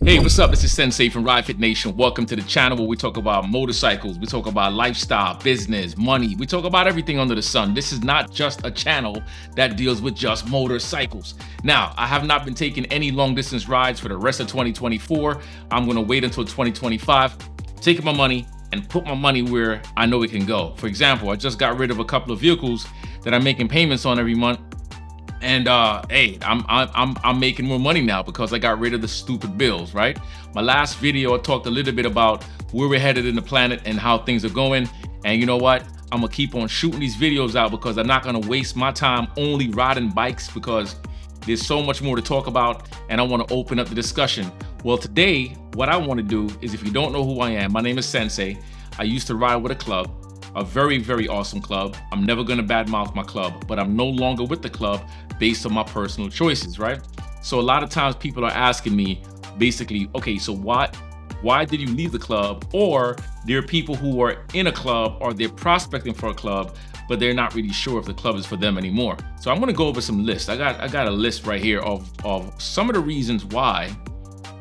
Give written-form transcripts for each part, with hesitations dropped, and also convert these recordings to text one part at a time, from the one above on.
Hey, what's up? This is Sensei from Relocate Nation. Welcome to the channel where we talk about motorcycles, we talk about lifestyle, business, money. We talk about everything under the sun. This is not just a channel that deals with just motorcycles. Now, I have not been taking any long distance rides for the rest of 2024. I'm going to wait until 2025, take my money and put my money where I know it can go. For example, I just got rid of a couple of vehicles that I'm making payments on every month. And hey, I'm making more money now because I got rid of the stupid bills, right? My last video, I talked a little bit about where we're headed in the planet and how things are going. And you know what? I'm gonna keep on shooting these videos out because I'm not gonna waste my time only riding bikes because there's so much more to talk about and I wanna open up the discussion. Well, today, what I wanna do is, if you don't know who I am, my name is Sensei. I used to ride with a club. A very, very awesome club. I'm never gonna badmouth my club, but I'm no longer with the club based on my personal choices, right? So a lot of times people are asking me basically, okay, so why did you leave the club? Or there are people who are in a club or they're prospecting for a club, but they're not really sure if the club is for them anymore. So I'm gonna go over some lists. I got a list right here of some of the reasons why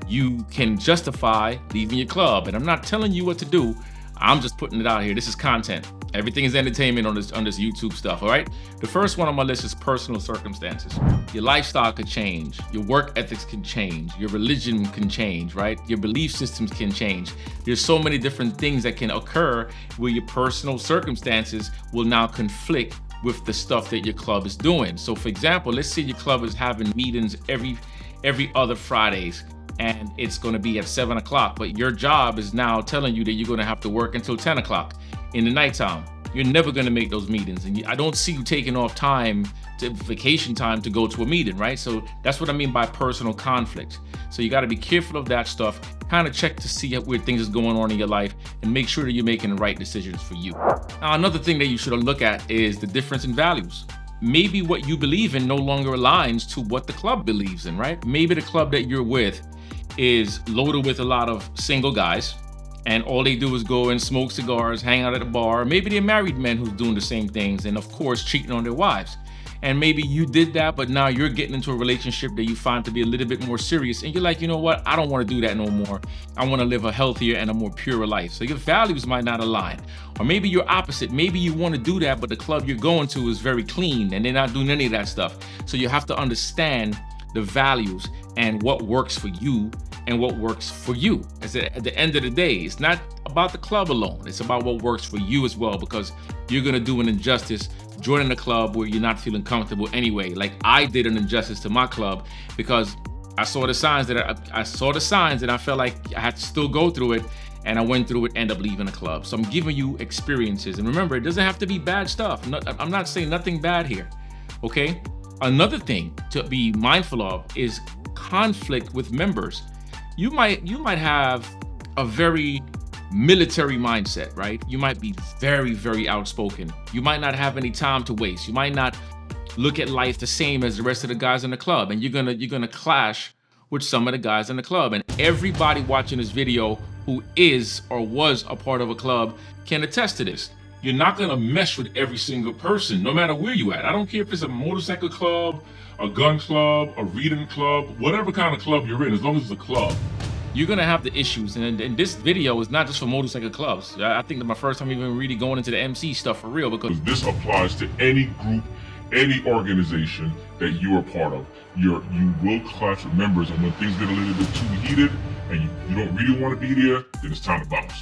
you can justify leaving your club. And I'm not telling you what to do. I'm just putting it out here. This is content. Everything is entertainment on this YouTube stuff, all right? The first one on my list is personal circumstances. Your lifestyle could change. Your work ethics can change. Your religion can change, right? Your belief systems can change. There's so many different things that can occur where your personal circumstances will now conflict with the stuff that your club is doing. So for example, let's say your club is having meetings every other Fridays, and it's gonna be at 7 o'clock, but your job is now telling you that you're gonna have to work until 10 o'clock in the nighttime. You're never gonna make those meetings. And I don't see you taking off time, vacation time, to go to a meeting, right? So that's what I mean by personal conflict. So you gotta be careful of that stuff, kind of check to see where things is going on in your life and make sure that you're making the right decisions for you. Now, another thing that you should look at is the difference in values. Maybe what you believe in no longer aligns to what the club believes in, right? Maybe the club that you're with is loaded with a lot of single guys and all they do is go and smoke cigars, hang out at a bar. Maybe they're married men who's doing the same things and of course cheating on their wives. And maybe you did that, but now you're getting into a relationship that you find to be a little bit more serious and you're like, you know what, I don't want to do that no more. I want to live a healthier and a more pure life. So your values might not align. Or maybe you're opposite. Maybe you want to do that, but the club you're going to is very clean and they're not doing any of that stuff. So you have to understand the values and what works for you and what works for you. At the end of the day, it's not about the club alone. It's about what works for you as well, because you're gonna do an injustice joining a club where you're not feeling comfortable anyway. Like I did an injustice to my club because I saw the signs that I felt like I had to still go through it, and I went through it, end up leaving the club. So I'm giving you experiences, and remember, it doesn't have to be bad stuff. I'm not saying nothing bad here, okay? Another thing to be mindful of is conflict with members. You might have a very military mindset, right? You might be very, very outspoken. You might not have any time to waste. You might not look at life the same as the rest of the guys in the club, and you're gonna clash with some of the guys in the club. And everybody watching this video who is or was a part of a club can attest to this. You're not gonna mesh with every single person, no matter where you at. I don't care if it's a motorcycle club, a gun club, a reading club, whatever kind of club you're in, as long as it's a club. You're gonna have the issues, and this video is not just for motorcycle clubs. I think that my first time even really going into the MC stuff for real, because this applies to any group, any organization that you are part of. You will clash with members, and when things get a little bit too heated and you don't really want to be there, then it's time to bounce.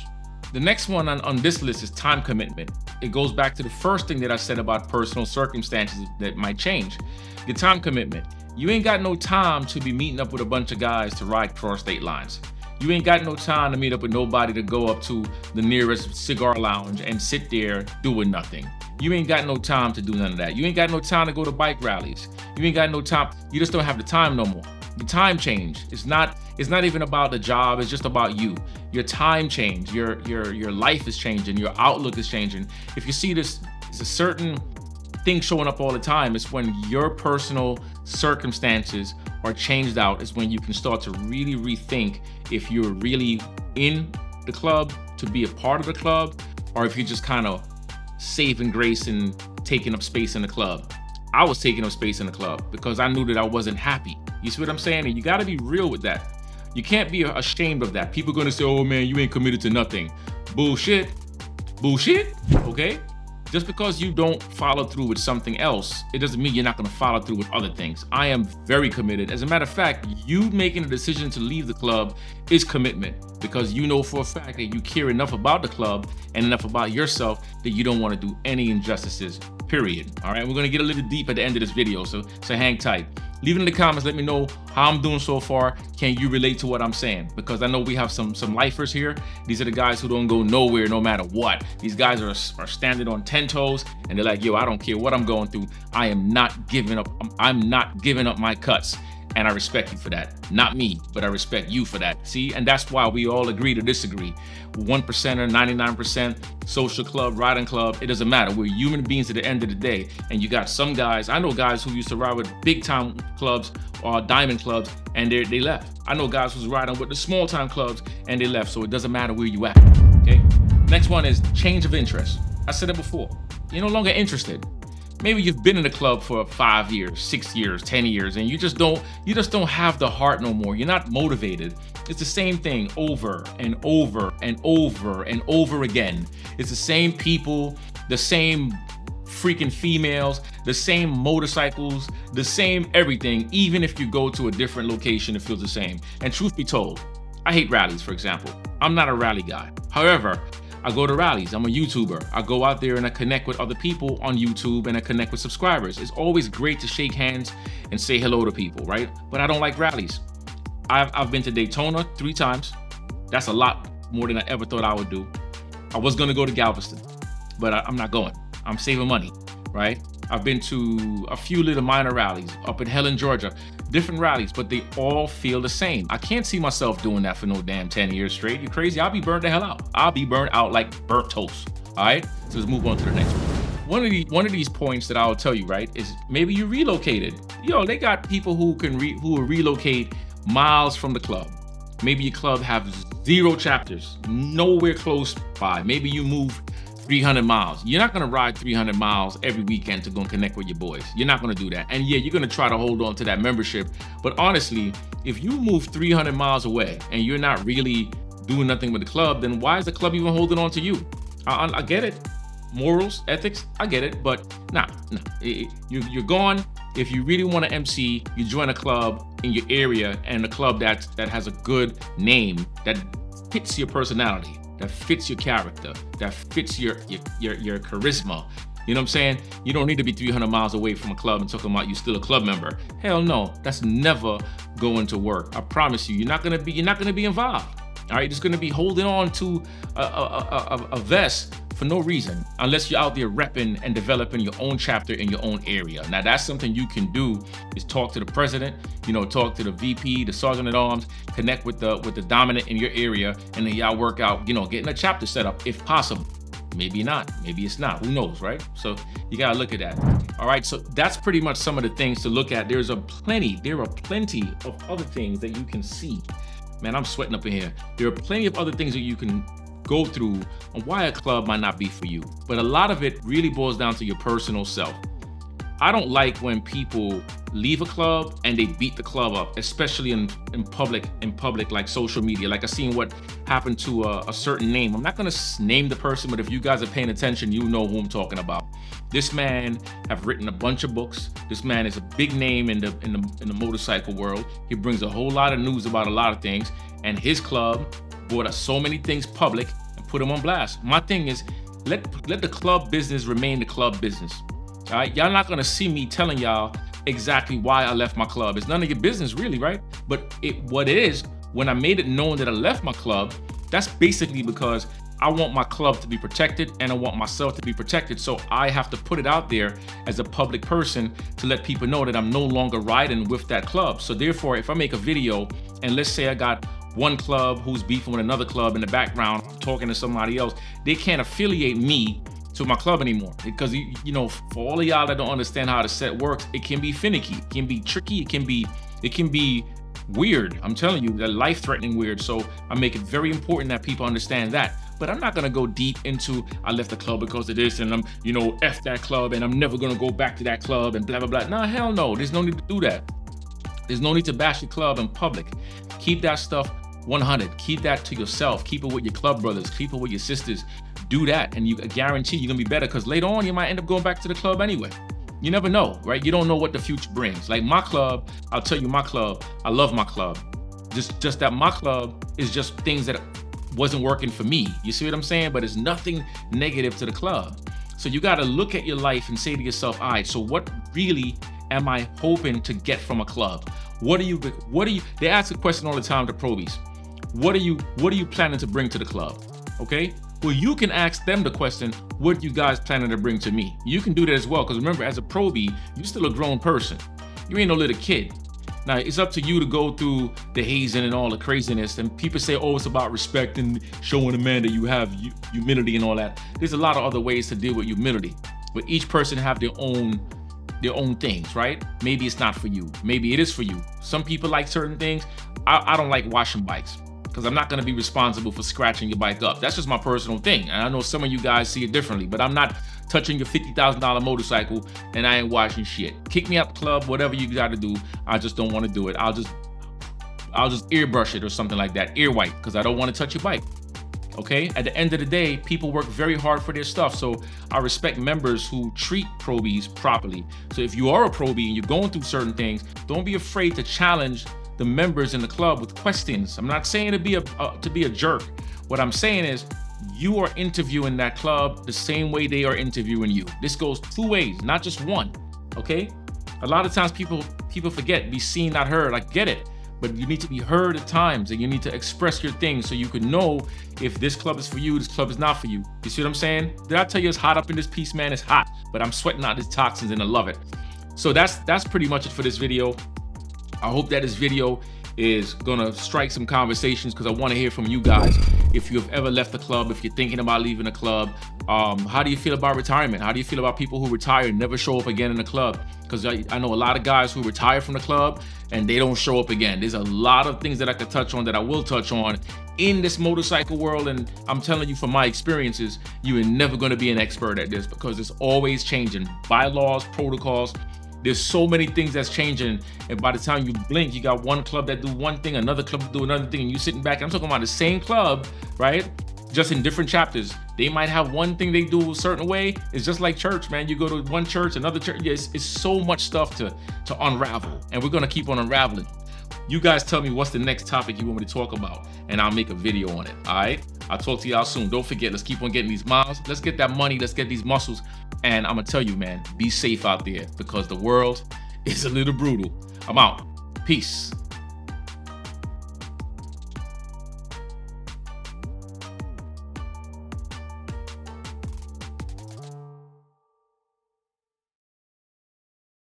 The next one on this list is time commitment. It goes back to the first thing that I said about personal circumstances that might change. Your time commitment. You ain't got no time to be meeting up with a bunch of guys to ride cross state lines. You ain't got no time to meet up with nobody to go up to the nearest cigar lounge and sit there doing nothing. You ain't got no time to do none of that. You ain't got no time to go to bike rallies. You ain't got no time. You just don't have the time no more. The time change. It's not even about the job. It's just about you. Your time change. Your life is changing. Your outlook is changing. If you see this, it's a certain thing showing up all the time. It's when your personal circumstances are changed out. It's when you can start to really rethink if you're really in the club to be a part of the club, or if you're just kind of saving grace and taking up space in the club. I was taking up space in the club because I knew that I wasn't happy. You see what I'm saying? And you got to be real with that. You can't be ashamed of that. People are gonna say, oh man, you ain't committed to nothing. Bullshit, okay? Just because you don't follow through with something else, it doesn't mean you're not gonna follow through with other things. I am very committed. As a matter of fact, you making a decision to leave the club is commitment, because you know for a fact that you care enough about the club and enough about yourself that you don't wanna do any injustices, period. All right, we're gonna get a little deep at the end of this video, so hang tight. Leave it in the comments, let me know how I'm doing so far. Can you relate to what I'm saying? Because I know we have some lifers here. These are the guys who don't go nowhere no matter what. These guys are standing on 10 toes and they're like, yo, I don't care what I'm going through. I am not giving up. I'm not giving up my cuts. And I respect you for that. Not me, but I respect you for that. See, and that's why we all agree to disagree. 1%, 99%, social club, riding club, it doesn't matter. We're human beings at the end of the day. And you got some guys, I know guys who used to ride with big time clubs or diamond clubs and they left. I know guys who's riding with the small time clubs and they left. So it doesn't matter where you at, okay? Next one is change of interest. I said it before, you're no longer interested. Maybe you've been in the club for 5 years, 6 years, 10 years, and you just don't have the heart no more. You're not motivated. It's the same thing over and over and over and over again. It's the same people, the same freaking females, the same motorcycles, the same everything. Even if you go to a different location, it feels the same. And truth be told, I hate rallies, for example. I'm not a rally guy. However, I go to rallies. I'm a YouTuber. I go out there and I connect with other people on YouTube and I connect with subscribers. It's always great to shake hands and say hello to people, right? But I don't like rallies. I've been to Daytona 3 times. That's a lot more than I ever thought I would do. I was gonna go to Galveston, but I'm not going. I'm saving money, right? I've been to a few little minor rallies up in Helen, Georgia. Different rallies, but they all feel the same. I can't see myself doing that for no damn 10 years straight. You crazy? I'll be burnt the hell out. I'll be burnt out like burnt toast. All right, so let's move on to the next one. One of these points that I'll tell you, right, is maybe you relocated. Yo, they got people who will relocate miles from the club. Maybe your club have 0 chapters, nowhere close by. Maybe you move 300 miles. You're not gonna ride 300 miles every weekend to go and connect with your boys. You're not gonna do that. And yeah, you're gonna try to hold on to that membership. But honestly, if you move 300 miles away and you're not really doing nothing with the club, then why is the club even holding on to you? I get it. Morals, ethics, I get it. But nah. You're gone. If you really want to MC, you join a club in your area and a club that has a good name, that fits your personality, that fits your character, that fits your charisma. You know what I'm saying? You don't need to be 300 miles away from a club and talking about you still a club member. Hell no, that's never going to work. I promise you, you're not gonna be involved. All right, you're just gonna be holding on to a vest for no reason, unless you're out there repping and developing your own chapter in your own area. Now that's something you can do, is talk to the president, talk to the VP, the sergeant at arms, connect with the dominant in your area, and then y'all work out, getting a chapter set up if possible. Maybe not, maybe it's not, who knows, right? So you gotta look at that. All right, so that's pretty much some of the things to look at. There are plenty of other things that you can see. Man, I'm sweating up in here. There are plenty of other things that you can go through on why a club might not be for you. But a lot of it really boils down to your personal self. I don't like when people leave a club and they beat the club up, especially in public like social media. Like I seen what happened to a certain name. I'm not gonna name the person, but if you guys are paying attention, you know who I'm talking about. This man have written a bunch of books. This man is a big name in the motorcycle world. He brings a whole lot of news about a lot of things, and his club brought us so many things public and put him on blast. My thing is, let the club business remain the club business. All right, y'all not gonna see me telling y'all exactly why I left my club. It's none of your business really, right? But what it is, when I made it known that I left my club, that's basically because I want my club to be protected and I want myself to be protected. So I have to put it out there as a public person to let people know that I'm no longer riding with that club. So therefore, if I make a video and let's say I got one club who's beefing with another club in the background, talking to somebody else, they can't affiliate me to my club anymore. Because, for all of y'all that don't understand how the set works, it can be finicky, it can be tricky, it can be weird. I'm telling you, they're life-threatening weird. So I make it very important that people understand that. But I'm not gonna go deep into, I left the club because of this and I'm, F that club and I'm never gonna go back to that club and blah, blah, blah. Nah, hell no, there's no need to do that. There's no need to bash your club in public. Keep that stuff 100. Keep that to yourself. Keep it with your club brothers. Keep it with your sisters. Do that, and I guarantee you're gonna be better, because later on you might end up going back to the club anyway. You never know, right? You don't know what the future brings. Like my club, I'll tell you, my club, I love my club. Just that my club is just things that wasn't working for me. You see what I'm saying? But it's nothing negative to the club. So you got to look at your life and say to yourself, all right, so what really am I hoping to get from a club? What are you, they ask a question all the time to probies. What are you planning to bring to the club? Okay? Well, you can ask them the question, what you guys planning to bring to me? You can do that as well, because remember, as a probie, you're still a grown person. You ain't no little kid. Now, it's up to you to go through the hazing and all the craziness. And people say, oh, it's about respect and showing a man that you have humility and all that. There's a lot of other ways to deal with humility, but each person have their own things, right? Maybe it's not for you. Maybe it is for you. Some people like certain things. I don't like washing bikes, because I'm not going to be responsible for scratching your bike up. That's just my personal thing. And I know some of you guys see it differently, but I'm not touching your $50,000 motorcycle and I ain't washing shit. Kick me out the club, whatever you got to do. I just don't want to do it. I'll just airbrush it or something like that, ear wipe, because I don't want to touch your bike. Okay? At the end of the day, people work very hard for their stuff. So I respect members who treat probies properly. So if you are a probie and you're going through certain things, don't be afraid to challenge the members in the club with questions. I'm not saying to be a jerk. What I'm saying is, you are interviewing that club the same way they are interviewing you. This goes two ways, not just one. Okay? A lot of times people forget, be seen, not heard. I get it, but you need to be heard at times, and you need to express your things so you can know if this club is for you, this club is not for you. You see what I'm saying? Did I tell you it's hot up in this piece, man? It's hot, but I'm sweating out these toxins and I love it. So that's pretty much it for this video. I hope that this video is gonna strike some conversations, because I want to hear from you guys. If you have ever left the club, if you're thinking about leaving the club, how do you feel about retirement? How do you feel about people who retire and never show up again in the club? Because I know a lot of guys who retire from the club and they don't show up again. There's a lot of things that I could touch on, that I will touch on in this motorcycle world, and I'm telling you from my experiences, you are never going to be an expert at this, because it's always changing. Bylaws, protocols. There's so many things that's changing, and by the time you blink, you got one club that do one thing, another club do another thing, and you sitting back. I'm talking about the same club, right? Just in different chapters. They might have one thing they do a certain way. It's just like church, man. You go to one church, another church. It's so much stuff to unravel, and we're gonna keep on unraveling. You guys tell me what's the next topic you want me to talk about, and I'll make a video on it. All right? I'll talk to y'all soon. Don't forget, let's keep on getting these miles. Let's get that money. Let's get these muscles. And I'm gonna tell you, man, be safe out there, because the world is a little brutal. I'm out. Peace.